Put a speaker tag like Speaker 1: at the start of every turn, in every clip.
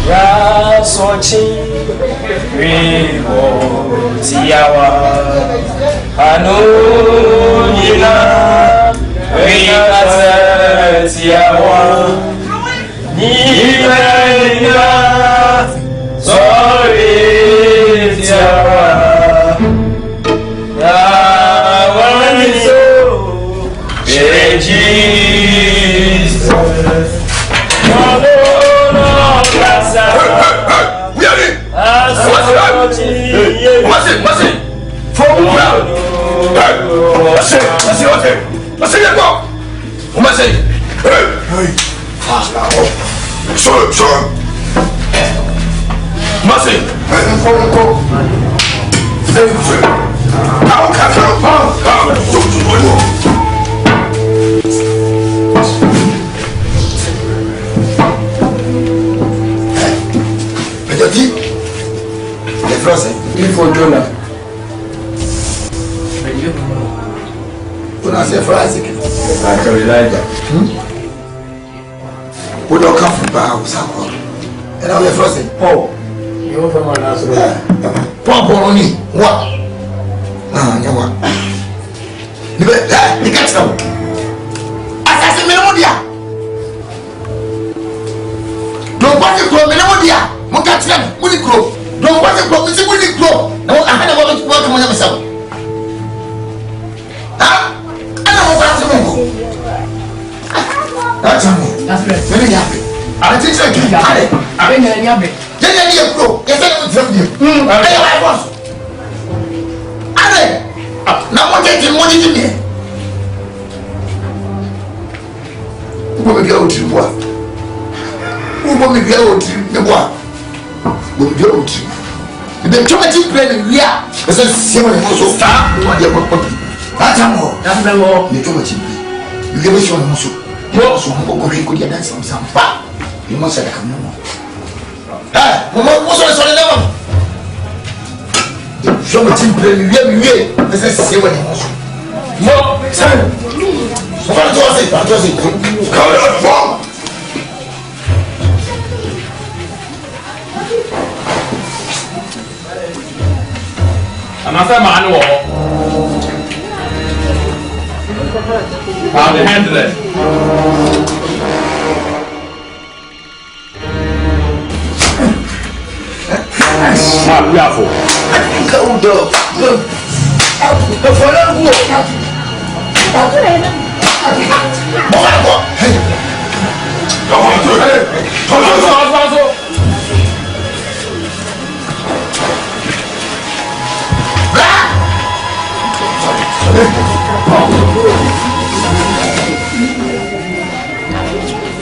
Speaker 1: Rasochi Rivo Tiawa Anu Nina Rikata Tiawa Nina Sorry Tiawa Rawaniso Jesus
Speaker 2: for Jonah. When I say for Isaac, I can rely on. We don't come from the house. And I'm the first thing, Paul. You're from my house. Paul, only what? You what? You get some. Assassin Melodia. Don't want to grow Melodia. Montachan, would it grow? Don't want to grow, it's a good grow. No, I had a moment to work on myself. Huh? I don't know what's wrong. That's very happy. I think I can have it. I mean, I have it. Then you grow. Yes, I will tell you. I was. Now, what is the money in here? Who will go to what? Who will go to the what? Who will go to? The traumatic brain, we are. As I say, when I was so far, what you want to be. That's more. That's the more. The traumatic brain. You give us your muscle. You also want to go and dance some fun. You must have come no more. Ah, what's on the level? Show me team play, we are. As I say, when I was so. No, son. What was it? What was it? Come on. I'm not a man war. How to handle it? Careful. Go, go.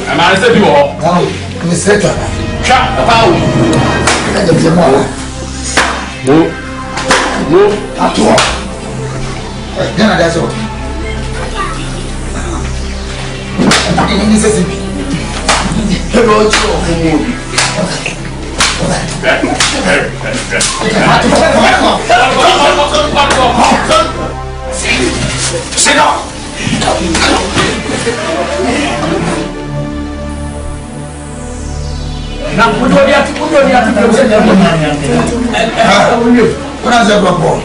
Speaker 2: I'm not saying you all. No, I'm saying you. Chop the power. I'm just saying more. Move. Up to all. Then that's all. I'm going to say hello, Joe. Sit down. Now, put your hand to the what is that for?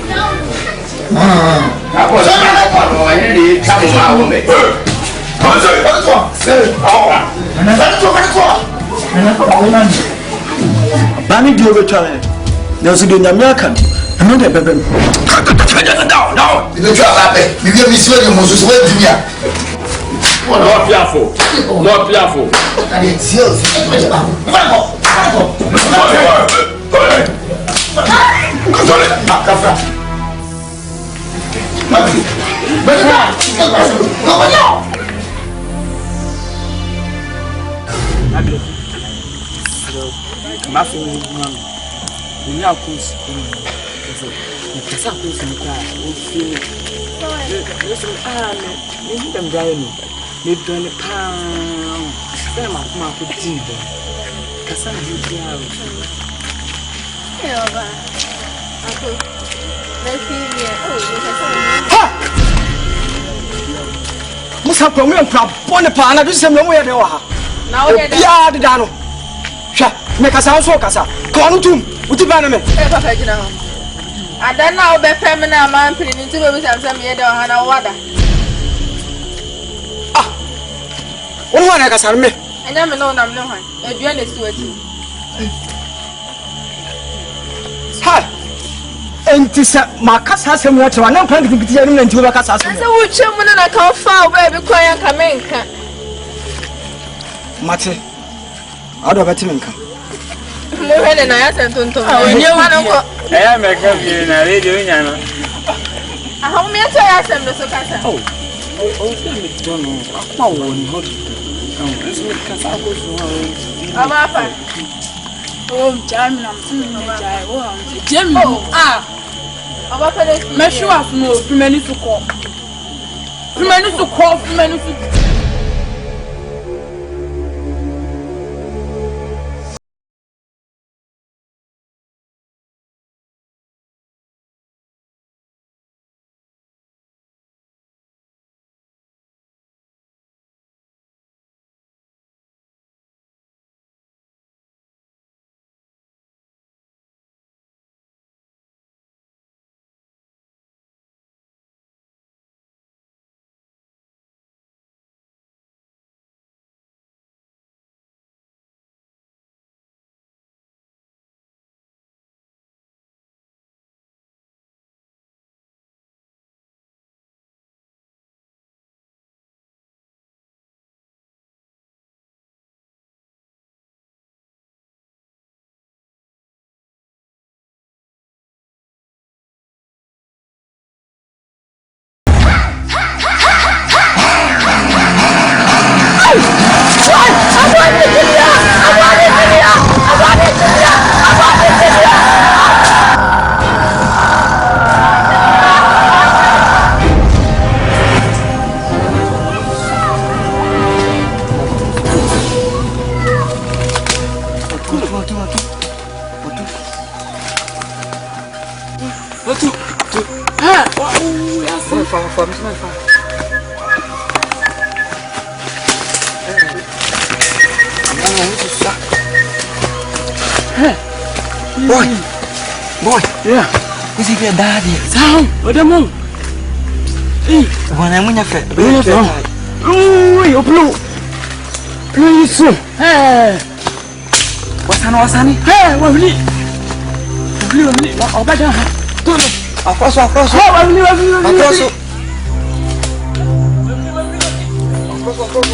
Speaker 2: Bani do return. There's a Nyame Akan. Another baby. No. You don't have it. You give me sweating Moses. Where do you? Not fearful. Not fearful. And it's yours. They've done a pound. Them are my good deed. Cassandra, you are. Must have come in and pop on the pan. I do some way they are. Now, they are the Dano.
Speaker 3: Me kasa so kasa. Ko tum. Uti ba na me.
Speaker 4: Papa gina ho. Ada na obe pem na man pili ni ti be sam sam ye de ha na wada.
Speaker 3: Ah. Wonu na kasa me.
Speaker 4: Anya me no nam ne ho. Edua na si wati.
Speaker 3: Ha. Enti sa makasa asem wo chewa na nkran kitikiti ya na nti wo bakasa asem.
Speaker 4: Ase wo twem na kan fa wo ba bi kwan ya ka menka.
Speaker 3: Mate. Ado beti menka.
Speaker 4: Mo hele na ya sentonto.
Speaker 1: Onye
Speaker 4: mana ko.
Speaker 1: Eya meka bi na radio nya no.
Speaker 4: Aha mo me to ya sem no so kasa.
Speaker 3: Oh. Oh, me tono. Akwa wo ni ho. Nso me kasa ko so ha.
Speaker 4: Aba fa.
Speaker 5: Oh, jam na mtimi na jai. Oh, jam. Ah.
Speaker 4: Aba fa de.
Speaker 5: Me show off no, primeni to call. Primeni to call, primeni to
Speaker 3: Boy.
Speaker 1: Yeah.
Speaker 3: Who's your daddy?
Speaker 1: Sao? Odemo.
Speaker 3: Wana munya fe.
Speaker 1: Ui, oplo. Isso.
Speaker 3: Wasani.
Speaker 1: Wabli. Obaja. Tudo.
Speaker 3: Aproso.
Speaker 1: Wabli.
Speaker 3: Aproso.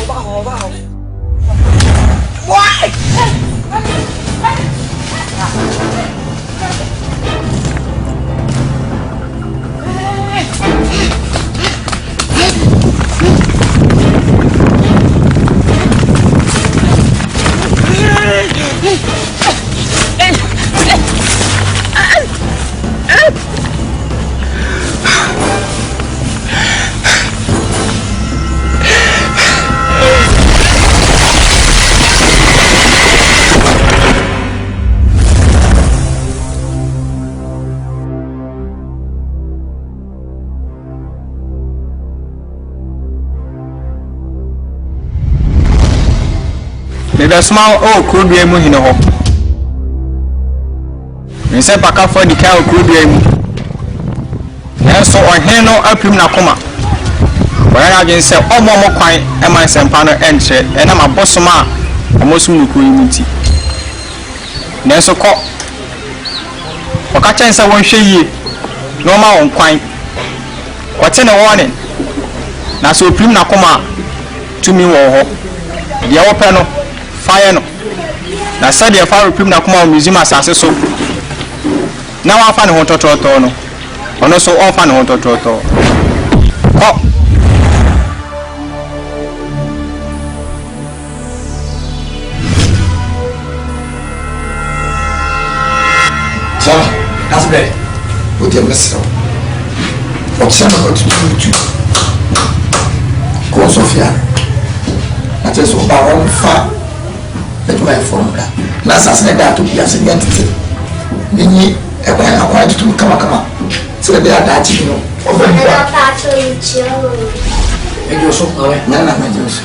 Speaker 3: Baho. Why?
Speaker 1: The small could be a muhino. In San Paca for the cow could be a mu. And so on Heno up him Nakoma. Where I can say, oh, more quite, and my Sampano entry, and I'm a bossoma, almost Mukuimiti. Then so call. For catching someone she no more on quine. What's in a warning? Now so prim Nakoma to me war. The other panel. Fire no. Na said the fire prim na kuma museum asase so. Na wa fa ne hotototo no. Ono so on fa ne hotototo. Ko.
Speaker 2: Sama, that's bad. What you miss? What's some about to do? Go Sophia. I just want to far. Let my phone. That's as I got to be as a entity. Nini, a man acquired to come. So they are that you know. Over here. And you're so away. None of my Jews.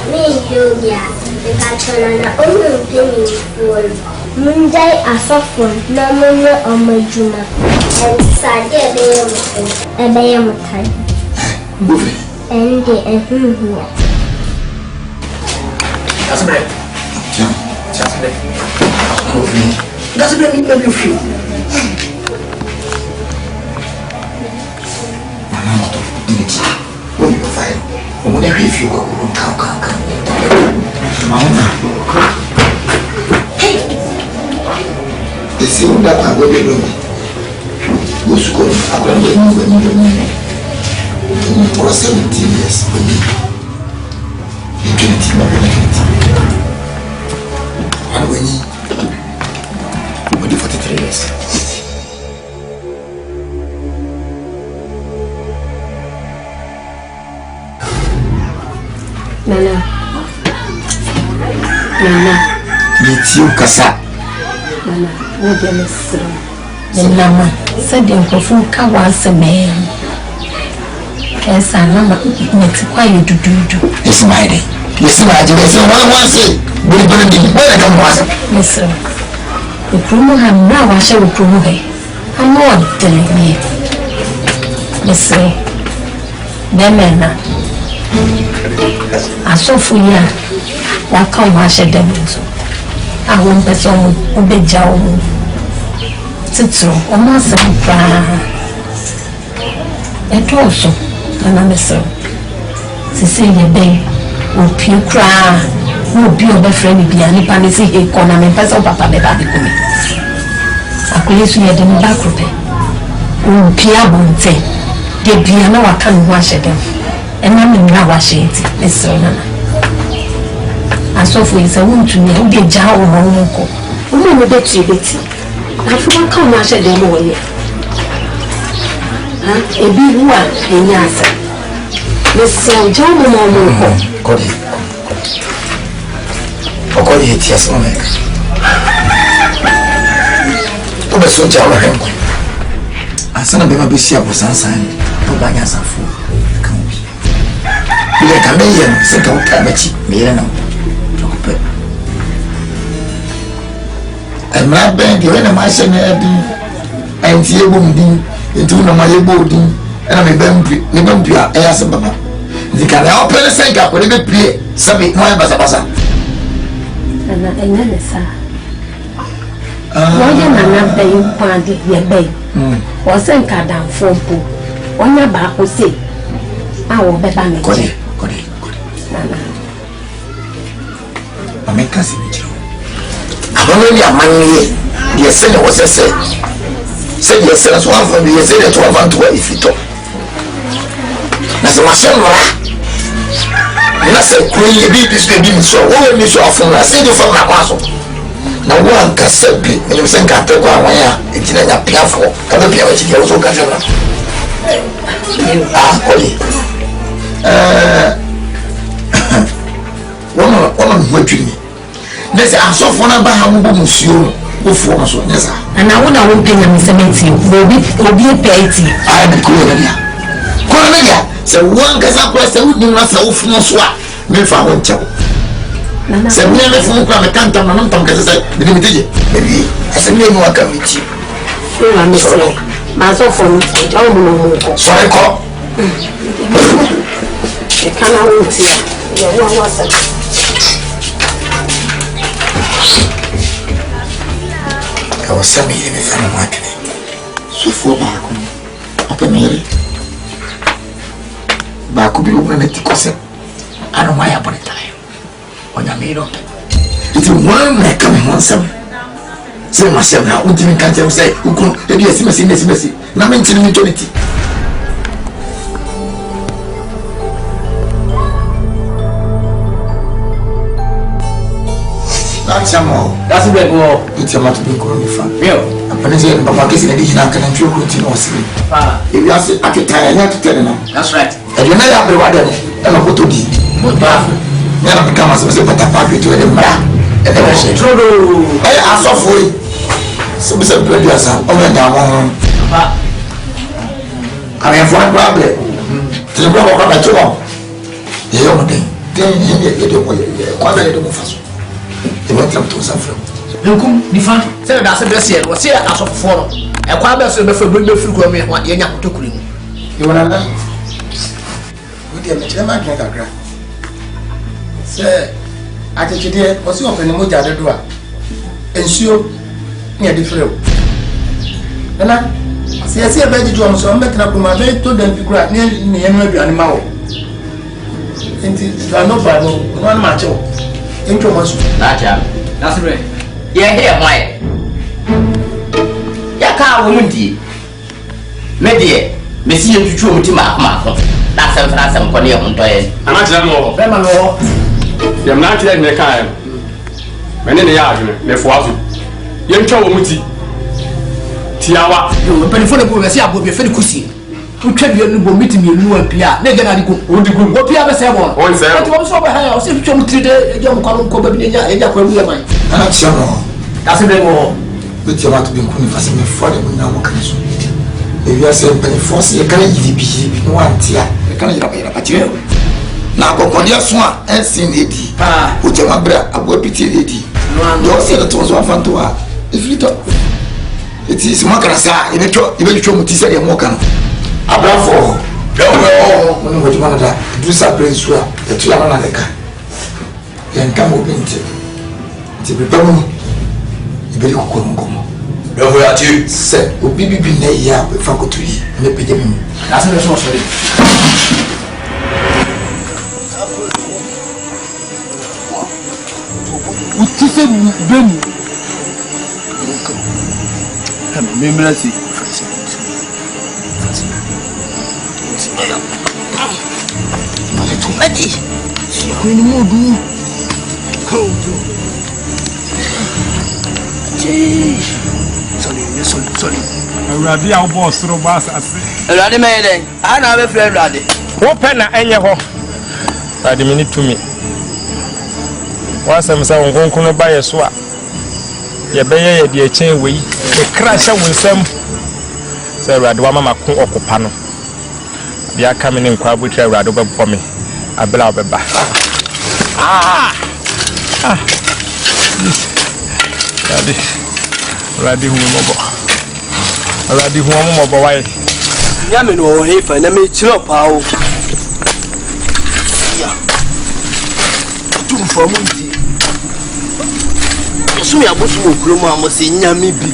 Speaker 2: Me, you, yeah. The catch
Speaker 6: Nana, only doing Monday a software, no more on my juna, and Saturday a day of time. And the here.
Speaker 2: That's bread. That's bread. You feel. When you find, when you feel, come. Hey, the same that I will do. Who's going? I will do. For 17 years, in 20, and when you 43 years.
Speaker 6: Nana,
Speaker 2: it's you, Kasa.
Speaker 6: Nana, what do you say?
Speaker 7: The Nama said the Kofuka was a man. Yes, I know it's quite to do.
Speaker 2: It's my day. Yes, my dear, one say, we're going to be better than one.
Speaker 7: Yes, sir. The promo have now, I shall promote her. I'm not telling me. Yes, sir. Nemena. I saw for you. What come I said them also. I won't be so big job. Titro, almost a it also. And I'm so. Cecilia Bay will pew cry. Will be your friend if you are nipping his economy and pass over Papa Baby. I could use you at the back of it. Will Pia Bonte. The piano I can't wash them. And I'm in now wash it, Miss Sona. I saw for his own to me, be a jar or uncle. Woman, bet you, Betty. I forgot how much I them away. A big one in Yasa. Mr. John Momo.
Speaker 2: Cody. Cody, yes, Omek. To be so jolly. I sent a baby ship was unsigned. No baggage of food. We are Canadian, second cabbage, Milano. I'm not bad, you know my son, and see a woman into my body, and I'm a Bempia, as a papa. The can help her sink up with a good play, something more as a bassa.
Speaker 7: And I know, sir. Why am I not paying party your bay? Wasn't cut down for poor. One your back will say, I will be back.
Speaker 2: Good. I make us in you. I don't know your money. The seller was a say. Said your sellers one from the seller to 120 feet. That's a machine. And I said, Queen, you beat this baby so. What will you show from? I said, you from my castle. Now, one can say, and you think I took one way. It's in a piano. Can be able to also catch up. Ollie. One watching me. There's a soft one about monsieur who forms on this.
Speaker 7: And I won't pay a cemetery. Will be a petty.
Speaker 2: I am Colonia. Colonia, so one gets up with the wooden muscle from Swat. Me for one chow. So we never from a can't come on because I didn't dig it. Maybe as a name will come with you.
Speaker 7: I'm sorry. Myself from
Speaker 2: sorry, call.
Speaker 7: The canal here. What was it?
Speaker 2: I was sending him a fan of marketing. So for back up a mirror. Back will be open at the cosset. I don't mind upon a time. On your maid up. It's a one like coming on some. Say myself now, won't even catch him say, who could be a messy. Now mentioning majority. That's a bit more. It's a matter of going from. I'm going to say, Papa, kissing a digital can feel routine or sleep. If you are sick, I can tell you to tell them. That's right. And you never have the water and I go to the. Then I become as a better party to the bra. And then I say, I saw for you. So, Mr. President, I'm going down. I have one problem. To the brother of my two. The young thing, then you get the way. What I do first. tam to safro
Speaker 8: enkum difa se da se bese no se asofofo no e kwa be so be fa be firi ko me ye nya kotokuri mu
Speaker 2: e wona na wodi me chema dwen kakra se atechide o si opene mo jade do a ensuo nya de freo na se be di do so mbetena kuma be to dem pikura ne ye no aduane ma wo enti do no ba no no ma che wo ento mo so
Speaker 8: na cha na se bre ye he mai ya ka wo mundi me de me si ye tutu muti ma ko na sem ko ne ho ntoye
Speaker 1: ana tira no
Speaker 8: be ma no
Speaker 1: ye na tira ne ka me ne ya adwene me fo azu ye ntwa wo muti tiawa
Speaker 8: yo pe ni fo ne bo be si abo be fe ni kusi utwa bi no bo miti mi nu apia na ge na di ko
Speaker 1: odi ko
Speaker 8: wo pia be se bo
Speaker 1: on se
Speaker 8: o ti wo so be ha ya o se tutwa muti de e je mo ko ba bi ne ja ko ru ye man
Speaker 2: ana tira no
Speaker 8: da se be mo
Speaker 2: be ti ma to be nkuni fase me fo de mo na mo kan so e wi ase pe ni force ye kan yi bi no antia e kan yi ra pa ti na kokodia so a ensin edi o je ma bra abo piti edi no se to so afanto a ifrito eti se makara sa ene to ibe twa muti se de mo kan abrafo ewo mo no juma da du sa prince a etu ana na leka yen kan mo binti ti be bamu ibe ko ko ngomo
Speaker 8: ewo ya ti
Speaker 2: se obi bibi na ya be fa ko tu yi ne peje mi
Speaker 8: da se be so so de
Speaker 3: utise bemu membrasi
Speaker 8: Mati
Speaker 3: kwini modu sorry awurade a wo soro ba asase
Speaker 8: awurade me den ana be frɛ awurade
Speaker 1: wo pe na enye ho ade me ni tumi wasam sa wonkonkon no ba ye so a ye beye ye de chen wei e kra hye wonsam sa awurade wa mama ko okopa no bia ka me ne nkwa botra awurade bɛbɔ me abela obeba Radi hu mo bo wai
Speaker 3: Nyame no wo hefa na me chiro pa o ya tum fo mu ndi so ya bosu okuro mu amo se nyame bi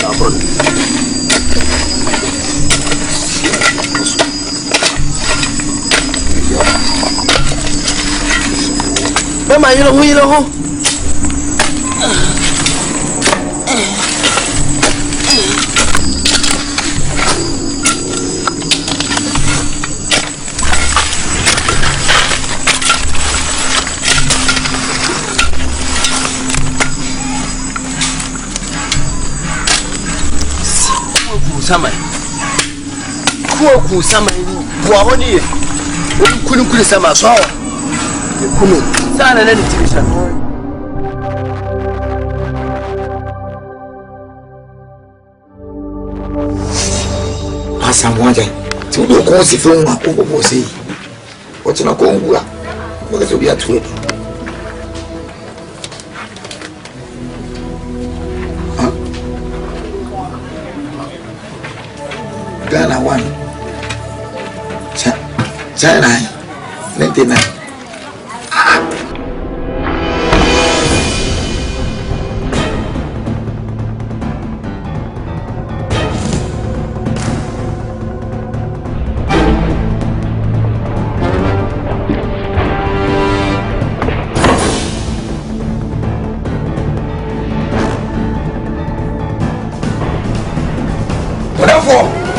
Speaker 3: abon mama yiro ho ku sama ni buwa woni kun sama so kunu sana na ditisha
Speaker 2: asa moja tu do ko si fun ma ko ko si o ti na ko ngura ko ke so bi atu Ghana 1 China 99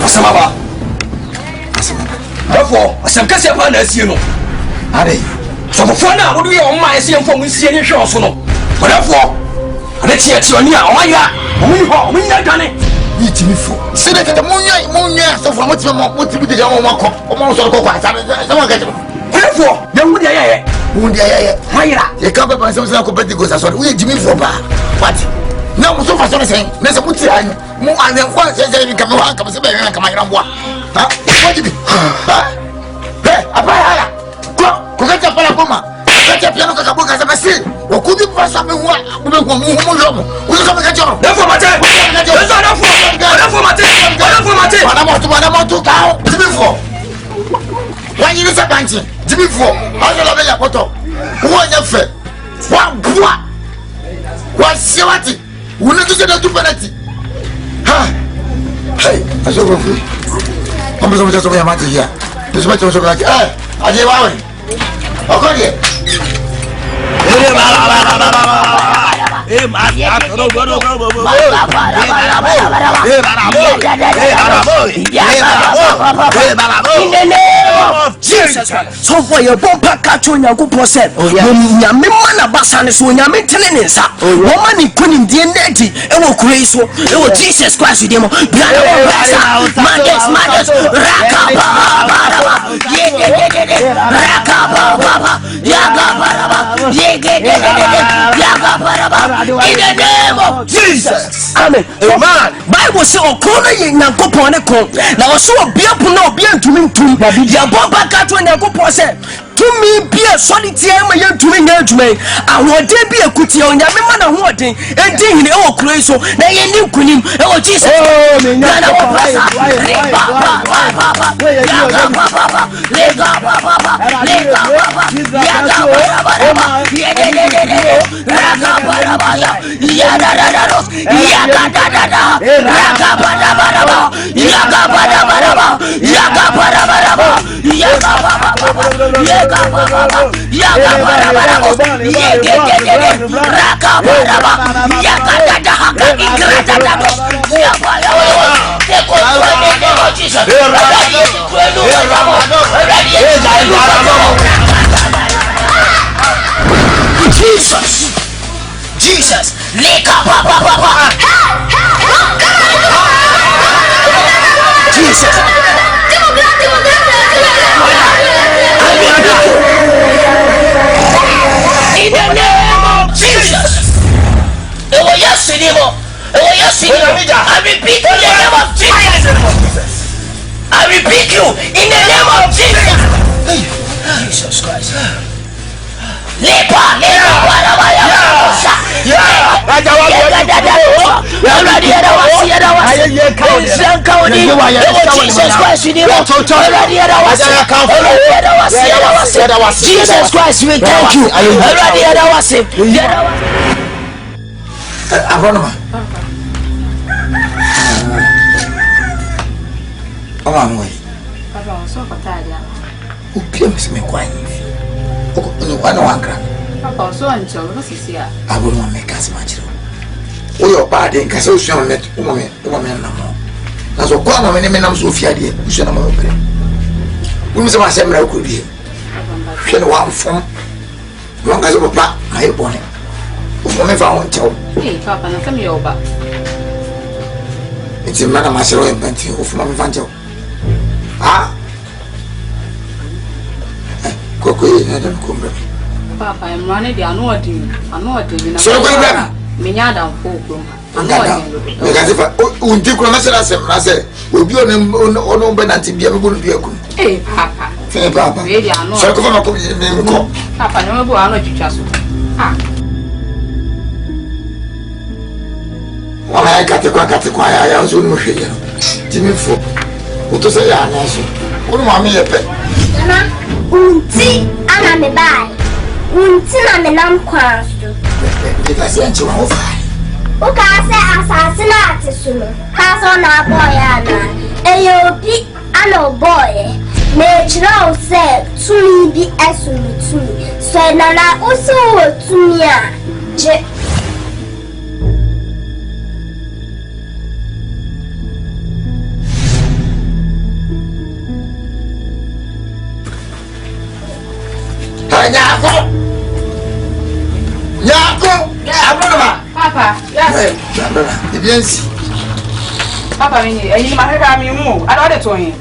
Speaker 8: Asamaba Bafo asam kase pa na asie no
Speaker 2: are
Speaker 8: so bafo na wo do ye o ma asie mfo mu sie ni hwe so no Bafo ade tie oni a o ma ya o mu ho o mu nya dwane
Speaker 2: yi timi fo se de tete munya so fo mo ti bi de mo ko o mo so ko kwa sa ma ka
Speaker 8: Bafo ye wu de ye
Speaker 2: mu de ye
Speaker 8: hayira
Speaker 2: ye ka ba pa se ko peti go sa so we jimi fo ba what na mo so fa so ne sen na se muti an mo an kwa se ni ka mo ha ka se be na ka ma ira mboa ha wajibi ha apa ya ko ka ta pala koma ka ta piano ka ka boka sa basi o ku bi fa sa me wa lomo. Uso kama kachoro.
Speaker 8: Defo mate. Defo mate.
Speaker 2: Mana moto kao. Dibifo. Wanyi ni sabanti. Dibifo. Aso la bella poto. Wonya fe. Wa bua. Wa siwati. Unatuja na tupanati. Ha. Hey, aso go fi. Ombe so ya mati here. Nisema chocho kaki. Aje wawe. Okoje.
Speaker 3: So for your bumper catch on your good person. Nyame mana basane so nyame telenensa. Woman ni kunim die neti e wo Christ so e wo Jesus Christ demo. Biana wo basa. Mandes rakaba. In the name of Jesus. Amen. Amen. Bible say okona ye nyankopon ne kon. Na wo so obia po na obia ntumi ntum. Ya bomba ka to nyankopon say Tumi bia soliti e ma yentumi nya adwuma. Ahode bia kuti onyame ma na hoden. Edi hine e wo kuro so na ye ni nkunim e wo Jesus. Na na wo pasa. Jesus, Jesus. In the name of Jesus. I repeat in the name of Jesus. I repeat you in the name of Jesus. Jesus Christ. Jesus Christ, we thank you.
Speaker 4: Papa, so and so, what's this here?
Speaker 2: I will not make as much. Oh, bad in Cassation met woman, no more. That's what one of them so feared you should not open. We must have several could be. She one from long as a back, I upon it. Woman found tell.
Speaker 4: Hey, Papa, and come here back.
Speaker 2: It's a man of my zero and plenty of Mamma Fanto. Ah, Coco, I don't come.
Speaker 4: Papa, I'm running the annuity.
Speaker 2: So
Speaker 4: Minyada Foko.
Speaker 2: Because if I do come, I say, we'll be on Benanti be able to be a good.
Speaker 4: Hey, Papa.
Speaker 2: Papa,
Speaker 4: maybe I know.
Speaker 2: So come up,
Speaker 4: Papa, no more. I know you just.
Speaker 2: When I got the choir, I was on here. Jimmy Fo. What to say? I answer. What do I mean?
Speaker 6: Unti ana me bai. Unti na me nam kwasto.
Speaker 2: Because you are over.
Speaker 6: O ka se asase na atisu no. Ka so na boy ana. Eyobi ana boy. Me chira o se tumi bi esumi tumi. So na o se o tumi a. Je
Speaker 4: Papa, yes.
Speaker 2: Yes.
Speaker 4: Papa, I need my hair. I move. I don't know him.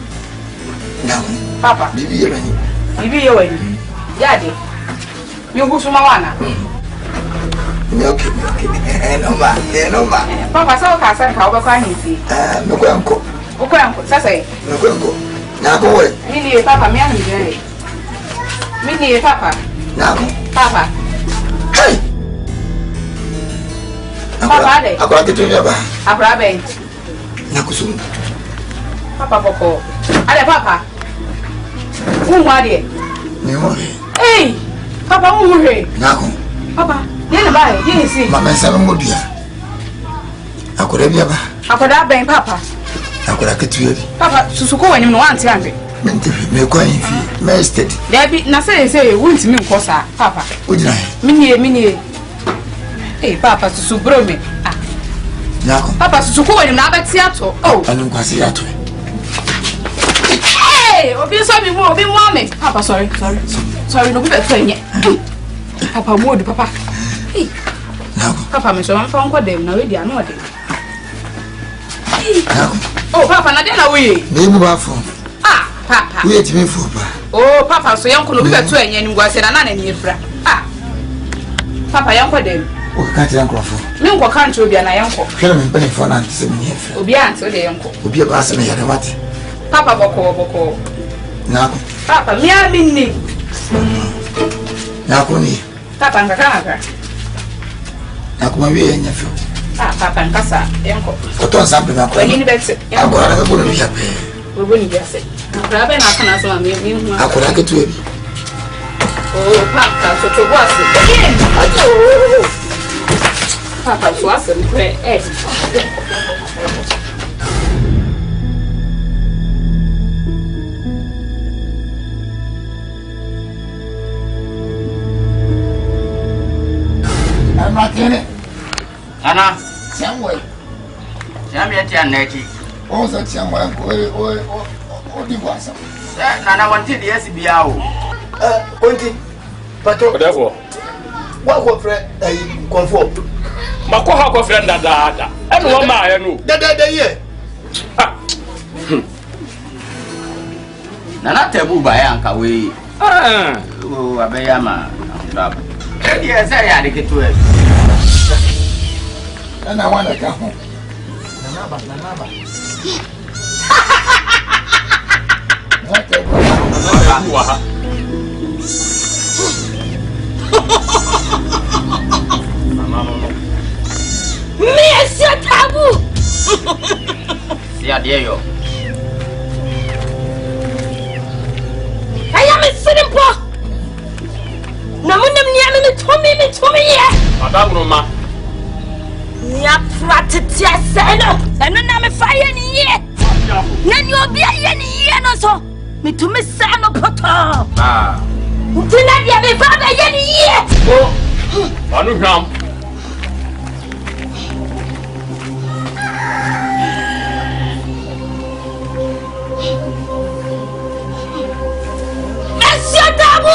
Speaker 4: Papa,
Speaker 2: Bibi you
Speaker 4: were Daddy. You go to Mawana.
Speaker 2: Okay. No,
Speaker 4: Papa, so I said, how about him?
Speaker 2: no, uncle.
Speaker 4: Okay, uncle, say.
Speaker 2: No, uncle. Now go away.
Speaker 4: Me, Papa, me, Papa.
Speaker 2: Now,
Speaker 4: Papa.
Speaker 2: hey.
Speaker 4: Papa de.
Speaker 2: Akwa ketu ya ba.
Speaker 4: Akra ben.
Speaker 2: Na kusum.
Speaker 4: Papa boko. Ale papa. Unwa de.
Speaker 2: Ni ho.
Speaker 4: Hey. Papa unwe.
Speaker 2: Na ko.
Speaker 4: Papa, ye na ba, ye si.
Speaker 2: Mama sa mo dua. Akora bia ba.
Speaker 4: Akra ben papa.
Speaker 2: Akora ketu ya bi.
Speaker 4: Papa, susuko wanim no anti anwe.
Speaker 2: Me kwa infi. Me steady.
Speaker 4: Debi na say wunti mi nkosa, papa.
Speaker 2: Ojina.
Speaker 4: Mini. Hey, papa susu bro me. Ah.
Speaker 2: Nyako.
Speaker 4: Papa susuko wanim na abeti ato. Oh.
Speaker 2: Anu kwasi ato.
Speaker 4: Hey, obi so mi mo, obi mo me. Papa, sorry. No be beto enye. Papa mo di papa. Hey.
Speaker 2: Nyako.
Speaker 4: Papa me so man fa nko dem na we di ano de.
Speaker 2: Nyako.
Speaker 4: Oh, papa na de na we.
Speaker 2: Me mu ba fo.
Speaker 4: Ah, papa.
Speaker 2: We ti me fo ba.
Speaker 4: Oh, papa so yanko no be beto enye ni ngwase na na ni efra. Ah. Papa yanko dem.
Speaker 2: O ka ti yanko fo.
Speaker 4: Me nko kan cho bia na yanko.
Speaker 2: Hwele me mpene fo na ntse me efra.
Speaker 4: Obi ante o de yanko.
Speaker 2: Obi ba se me yare wate.
Speaker 4: Papa boko.
Speaker 2: Nyako.
Speaker 4: Papa mi amini.
Speaker 2: Nyako ni.
Speaker 4: Papa ngaka.
Speaker 2: Nyako ma wi enya fo.
Speaker 4: Ah, papa nkasa yanko.
Speaker 2: Oto sample na ko.
Speaker 4: Wani ni betse.
Speaker 2: Akora na ko no bia pe.
Speaker 4: Obo ni bia se. Akra be na kana so ma mi hu.
Speaker 2: Akora ketu e bi.
Speaker 4: Oh, papa so to boase. Ajo. Papa so ase mpe
Speaker 2: Matene.
Speaker 8: Ana.
Speaker 2: Tiamwe.
Speaker 8: Nyame tia neti.
Speaker 2: O sa tiamwe o di kwasa.
Speaker 8: Na wanti de esi bia o.
Speaker 3: Onti. Pato.
Speaker 8: Therefore.
Speaker 3: Wa ko fre konfo.
Speaker 8: Mako ha ko friend dada. Eno wo ma ya no.
Speaker 3: Dada ye.
Speaker 8: Nana tebu ba ya nka we. O abeya ma. Dia say ya de ketu e.
Speaker 2: Ana wana ka ho. Nanaba.
Speaker 8: Wa.
Speaker 7: Monsieur Tabou.
Speaker 8: Si adie yo.
Speaker 7: I am a simple. Na munem Nyame me Tumi ye.
Speaker 8: Madam no ma.
Speaker 7: Nya pratitia seno. Eno na me fire ni ye. Na ni obi aye ni ye no so. Me tumi sa no poto.
Speaker 8: Ah.
Speaker 7: Ntina dia me fa be ye ni ye.
Speaker 8: Oh. Anu hwam.
Speaker 7: Monsieur Tabou.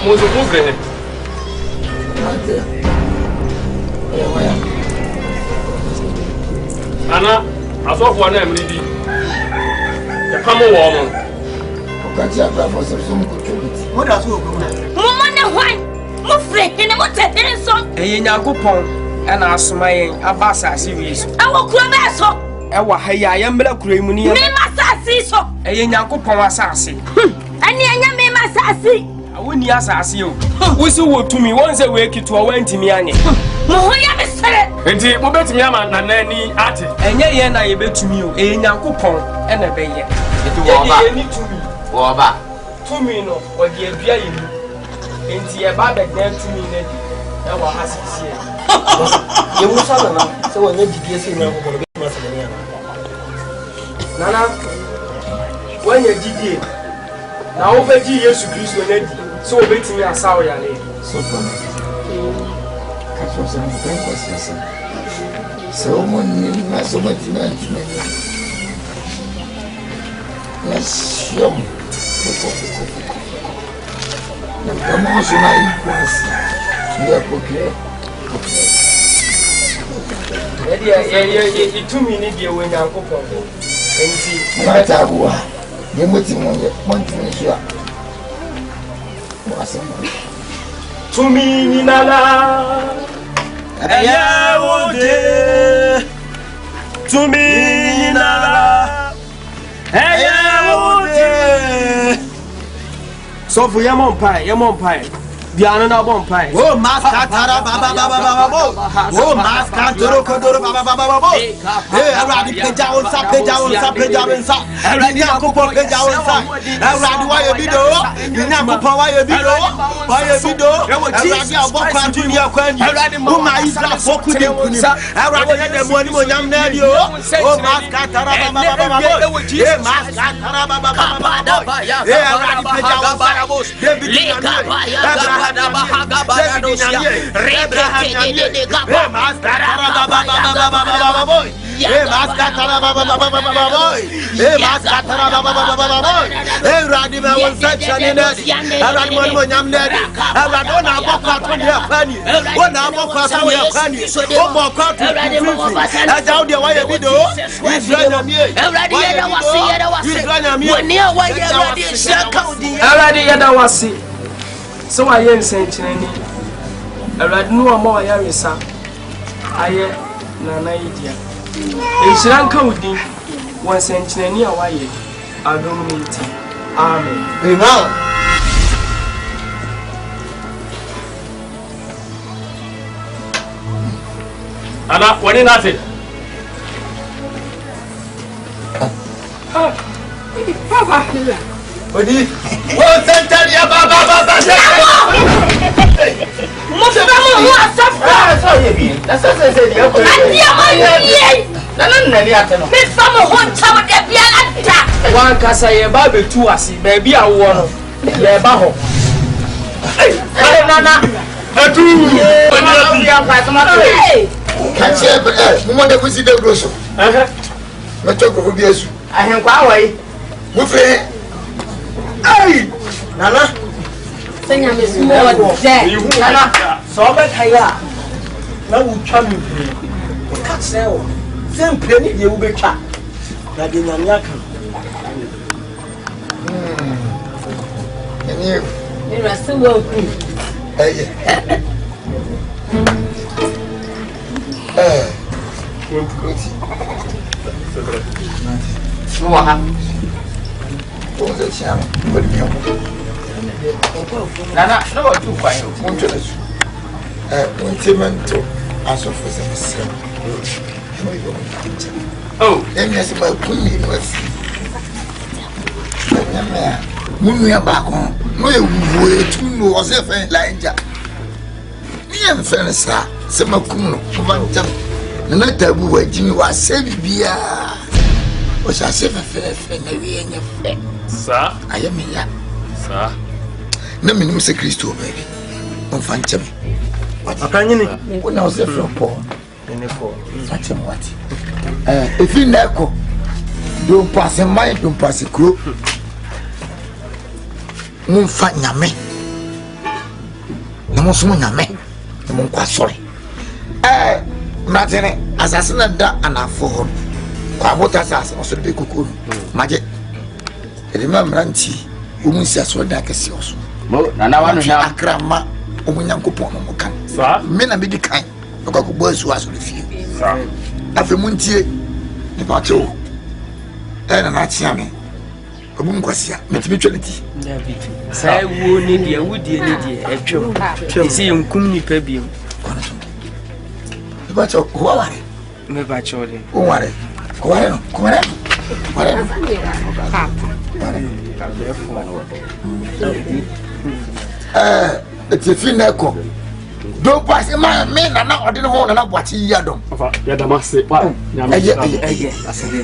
Speaker 8: Muito bugre. Ana, asofo na emri bi. The common woman.
Speaker 2: Can't you have for some good? What else will go?
Speaker 7: Mama, why? Mufre, and what a song.
Speaker 3: A Yakupon and Asmayan Abasa series.
Speaker 7: I will come as so.
Speaker 3: Ewa haya yambra kuremuni
Speaker 7: Me masasi so.
Speaker 3: Eye Yakupon asase.
Speaker 7: Ani anya me masasi.
Speaker 3: Awoni asase o. Wosi wo tumi won se we kitu o wantimi anye.
Speaker 7: Mo ho ya me sere.
Speaker 8: Enti mo betimi ama nanani ate.
Speaker 3: Enye ye na ye betumi o. Eye Yakupon e na be ye.
Speaker 8: Enti wo ba.
Speaker 3: Ye ni tumi.
Speaker 8: Wo ba.
Speaker 3: Tumi no o de adua ye mu. Enti e ba be dan tumi na di. E wa hasisi e.
Speaker 9: Ye musa na se wonye didie se na ko be ma se ne ana.
Speaker 3: Nana, when you did it, now over Jesus Christ, so waiting me as our yale.
Speaker 2: So funny. Catch us on the bank was so many, so much management. Let's show me. Come on, so I was. We are okay.
Speaker 3: Yeah, 2 minutes away now.
Speaker 2: Matawa, the motive
Speaker 3: Tumi ni nala, aya wode. Tumi ni nala, aya wode. So for your mom pie. Biano na bon pie.
Speaker 9: Oh, maska tara baba baba bo. Oh, maska toro kodoro baba baba bo. Eh, aradi peja onsa. Aradi akopo peja onsa. Aradi wa ye bido. Ni akopo wa ye bido. Aradi aboko atuni akwani. Uma Israel foku de kuni. Aradi ye de mo ni mo nyam na di o. Oh, maska tara baba baba bo. Eh, maska tara baba baba bo. Eh, aradi peja onsa. David
Speaker 3: so I am saying, I read no more Yarisa. I am Nana Idia. A Shanka would be 1 century away. I don't mean it. Amen.
Speaker 2: Amen.
Speaker 8: Ana, what is nothing?
Speaker 4: Papa.
Speaker 2: Odi, o sentari ya baba.
Speaker 7: Mo se ba mo asafra.
Speaker 2: So ye bi. Na so se dia ko.
Speaker 7: Adia ma ye.
Speaker 2: Na ni ate no.
Speaker 7: Me fa mo ho ncha mo de bia la da.
Speaker 3: Wan kasa ye ba betu ase, ba bi awo no. Ye ba ho.
Speaker 7: Eh nana.
Speaker 8: Atu.
Speaker 7: Oni ya pa to ma to.
Speaker 2: Can't you mo de kusi de grosso. Na choko ko bi esu.
Speaker 7: Ahenkwa awai.
Speaker 2: Mo fe. Ai!
Speaker 9: Nana,
Speaker 7: Senya me sumo wa de.
Speaker 9: Nana, so be kaya. Na wu twa me pere. O ka kire wo. Se mpere ni de wu betwa. Na de Nyame Akan.
Speaker 2: Ni
Speaker 7: Ni rasa wo ku.
Speaker 2: Nana, no what to find. Montemento as of oh, then yes, my queen was Munya back home. No, you two was a friend like that. Me and friends, sir, Semakuno, Vantam, and let the boy Jimmy was saving beer. Was I safe a fair friend, and your friend?
Speaker 8: Sir,
Speaker 2: I am here.
Speaker 8: Sir,
Speaker 2: no, me, Mr. Christo, baby. On Fantam. When I was there from Paul, and Fantam what? If you never don't pass a mind, don't pass a crew. Mumfa Nyame. No more Nyame. No more quite sorry. Nothing assassin and that and I for him. What assassin was a big cocoon. Magic. Remember, Auntie, woman says what that is yours.
Speaker 8: Mo, Nana, one
Speaker 2: a grandma, woman, Uncle Pono can. Men are made the kind of boys who has with you. After Muntie, the Pacho, and an Achiame, a woman was here, mutuality.
Speaker 3: Say, would need you, would you need a joke? See him come me pebium.
Speaker 2: The Pacho, who are it?
Speaker 3: Me Pacho,
Speaker 2: who are it? It's a fin echo. Don't pass a man, men are not ordinary home and not what he had done.
Speaker 3: Yadamasi, I said,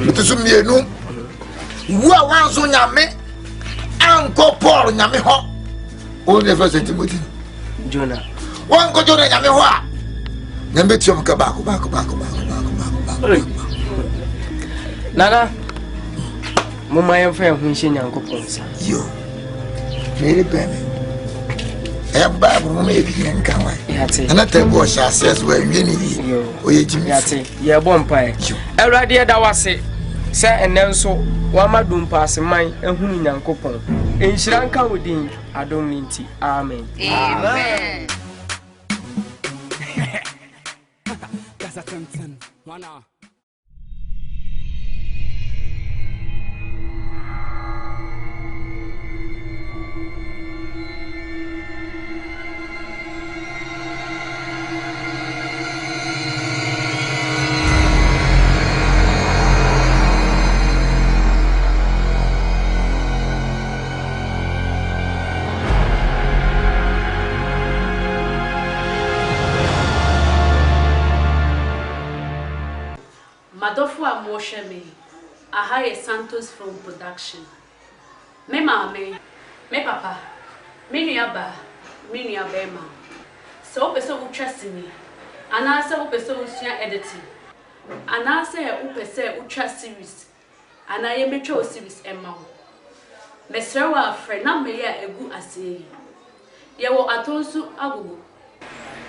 Speaker 3: it
Speaker 2: is me, no. What was on Nyame? Uncle Paul Nyame Hop. Only the first Timothy.
Speaker 3: Jonah.
Speaker 2: One go to Nyame Hop. Nambetium Kabako, back.
Speaker 3: Nana, Mama, I am fair when she Uncle Ponsa.
Speaker 2: You, very baby. I have Bible, maybe, and come away. And I tell what she says where you need you. Oh,
Speaker 3: you're born pie. I read that was it. Sir, and then so, one my doom pass mine and whom in Uncle Pon. And she don't come within, I don't mean tea. Amen.
Speaker 5: Amen.
Speaker 10: That's a 10, 1 hour.
Speaker 11: Madofo amoshe me. Aha Santos from production. Me mama, me papa, me nuaba, me nuabema. So opeso utrust me. Anasa opeso usua editing. Anasa opese utrust series. Anaye metro series emma. Mesrewa afre na me ya egu ase. Ye wo atonsu agogo.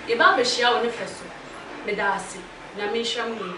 Speaker 11: Ye ba be hia wo ne feso. Me da ase. Na me hia mu.